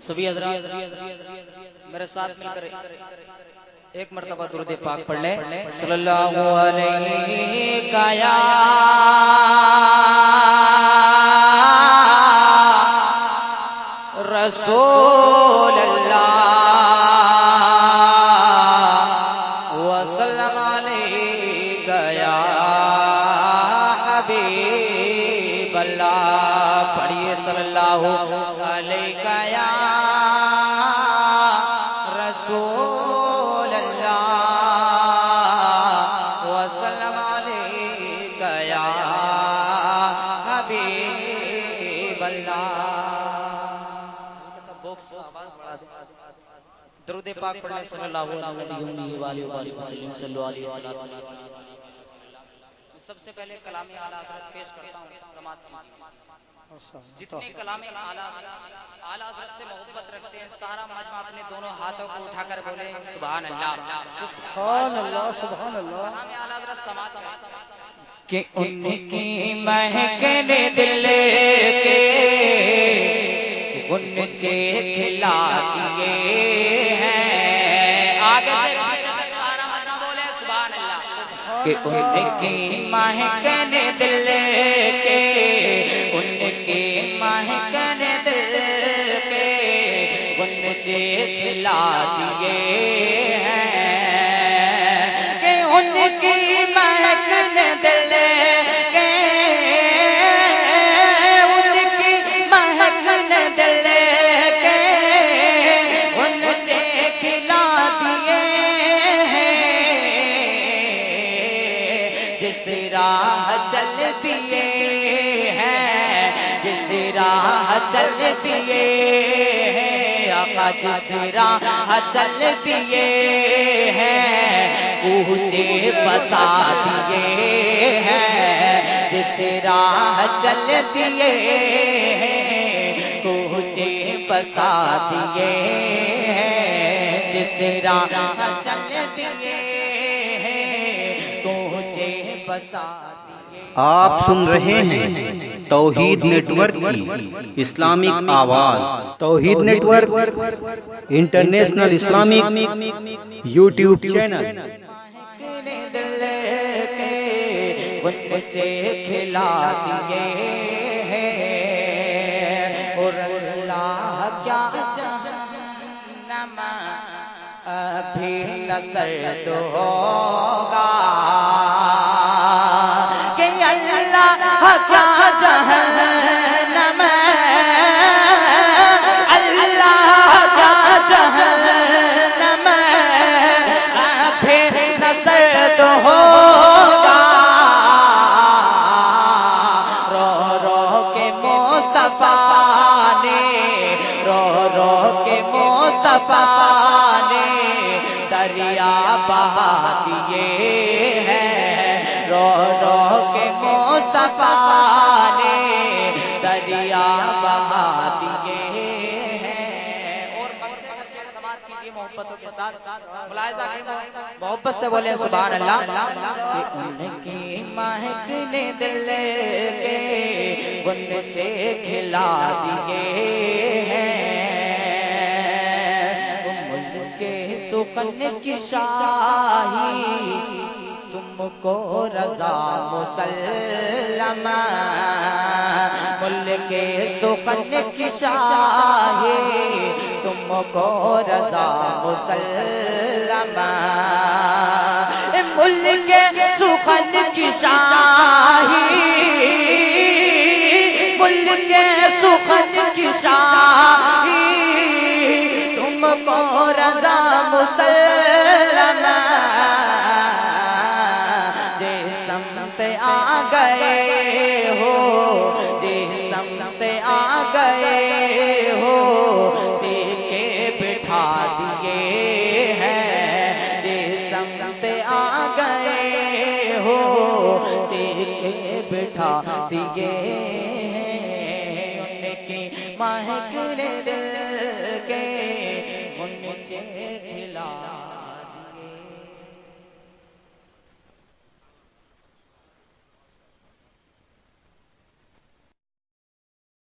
سبھی حضرات میرے ساتھ مل کر ایک مرتبہ درود پاک پڑھ لیں۔ صلی اللہ علیہ یا رسول اللہ وسلم علیہ یا حبیب اللہ۔ پڑھیے صلی اللہ علیہ یا رسول اللہ وسلم علیہ یا حبیب اللہ۔ درود پاک پڑھیں صلی اللہ علیہ وسلم صلی اللہ علیہ وسلم۔ سب سے پہلے کلام اعلیٰ حضرت پیش کرتا ہوں، سماعت کیجیے۔ جتنے کلام اعلیٰ حضرت سے محبت رکھتے ہیں سارا مجمع اپنے دونوں ہاتھوں کو اٹھا کر بولے سبحان اللہ سبحان اللہ سبحان اللہ۔ کلام اعلیٰ حضرت سماعت کہ ان کی مہکنے دل کے ان کے کھلا دیے ہیں، آگے سے سارا مجمع بولے سبحان اللہ کہ ان کی مہکنے دل کے ان کے مہکنے دل کے ان کے کھلا دیے ہیں کہ ان کی مہکنے دل کے ان کی مہکنے دل کے ان کے کھلا دیے ہیں، جس راہ چل دیے ہیں جس راہ چل دیے ہیں آقا جس راہ چل دیے ہیں کوچے بتا دیے ہیں، جس راہ چل دیے ہیں کوچے بتا دیے ہیں، جس راہ چل دیے ہیں کوچے بتا دیے۔ آپ سن رہے ہیں توحید نیٹ ورک کی اسلامک آواز۔ Tauheed network international Islamic YouTube channel. مجھے کھلا دیے ہیں اور اللہ کیا جہنم ابھی نظر تو ہوگا کہ اللہ کیا جہنم اللہ کیا جہنم ابھی نظر تو ہوگا، رو رو کے مصطفیٰ نے رو رو کے مصطفیٰ نے دریا بہا دیے ہیں، رو رو کے مصطفیٰ نے دریا بہا دیے ہیں۔ اور سماعت کیجیے محبتوں کے ساتھ، ملاحظہ کیجیے محبت سے بولے سبحان اللہ کہ ان کی مہکنے دل کے ان سے کھلا دیے ہیں، ملک کے سخن کی شاہی تم کو رضا مسلم، ملک کے سخن کی شاہی تم کو رضا مسلم، ملک کے سخن کی شاہی ملک کے سخن کی شاہی تم کو رضا مسلم، جسم سے آ گئے ہو جسم سے آ گئے ہو سیکھے بٹھا دیے ہیں، جسم سے آ گئے ہو سیکھے بٹھا دیے ہیں، ان کی مہکنے دل کے ان سے